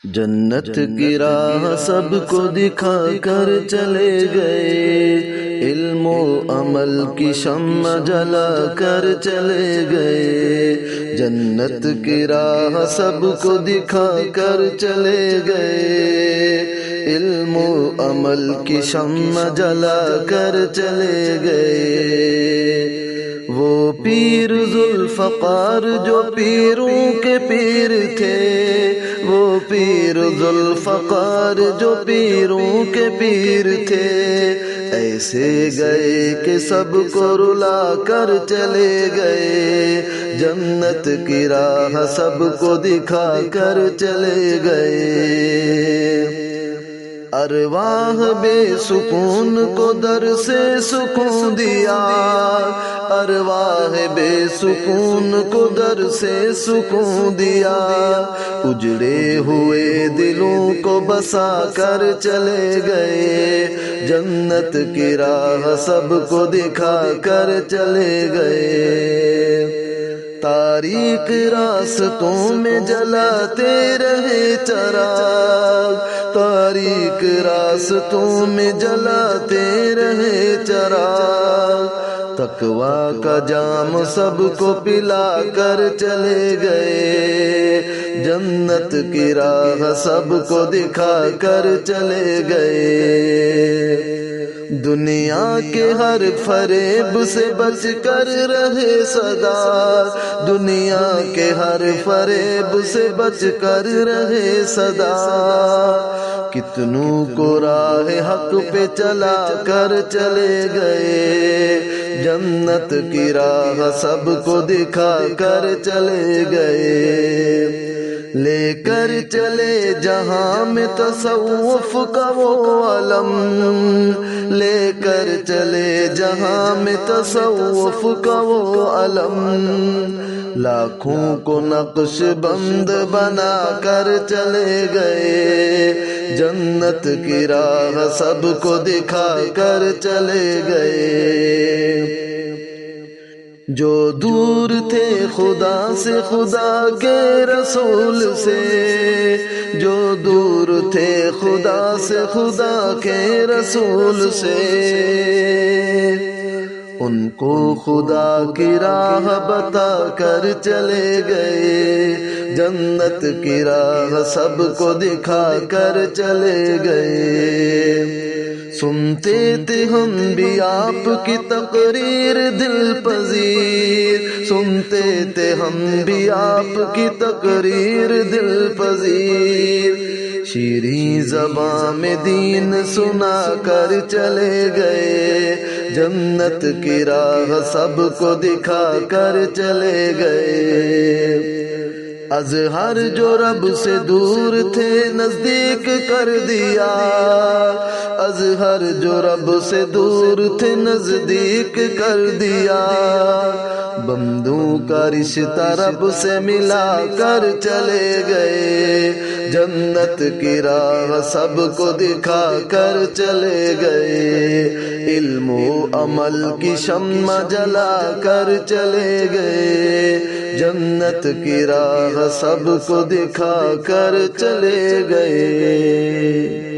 جنت کی راہ سب کو دکھا کر چلے گئے، علم و عمل کی شمع جلا کر چلے گئے۔ جنت کی راہ سب کو دکھا کر چلے گئے، علم و عمل کی شمع جلا کر چلے گئے۔ وہ پیر ذوالفقار جو پیروں کے پیر تھے، وہ پیر ذوالفقار جو پیروں کے پیر تھے، ایسے گئے کہ سب کو رلا کر چلے گئے۔ جنت کی راہ سب کو دکھا کر چلے گئے۔ ارواح بے سکون کو در سے سکون دیا، ارواح بے سکون کو در سے سکون دیا۔ اجڑے ہوئے دلوں کو بسا کر چلے گئے، جنت کی راہ سب کو دکھا کر چلے گئے۔ تاریک راستوں میں جلاتے رہے چراغ، تاریک راستوں میں جلاتے رہے چراغ۔ تقویٰ کا جام سب کو پلا کر چلے گئے، جنت کی راہ سب کو دکھا کر چلے گئے۔ دنیا کے ہر فریب سے بچ کر رہے صدا، دنیا کے ہر فریب سے بچ کر رہے صدا۔ کتنوں کو راہ حق پہ چلا کر چلے گئے، جنت کی راہ سب کو دکھا کر چلے گئے۔ لے کر چلے جہاں میں تصوف کا وہ علم، لے کر چلے جہاں میں تصوف کا وہ علم۔ لاکھوں کو نقش بند بنا کر چلے گئے، جنت کی راہ سب کو دکھا کر چلے گئے۔ جو دور تھے خدا سے، خدا کے رسول سے، جو دور تھے خدا سے، خدا کے رسول سے، ان کو خدا کی راہ بتا کر چلے گئے، جنت کی راہ سب کو دکھا کر چلے گئے۔ سنتے تھے ہم بھی آپ کی تقریر دل پذیر، سنتے تھے ہم بھی آپ کی تقریر دل پذیر۔ شیریں زباں میں دین سنا کر چلے گئے، جنت کی راہ سب کو دکھا کر چلے گئے۔ ازہر جو رب سے دور تھے نزدیک کر دیا، ازہر جو رب سے دور تھے نزدیک کر دیا۔ بندوں کا رشتہ رب سے ملا کر چلے گئے، جنت کی راہ سب کو دکھا کر چلے گئے۔ علم و عمل کی شمع جلا کر چلے گئے، جنت کی راہ سب کو دکھا کر چلے گئے۔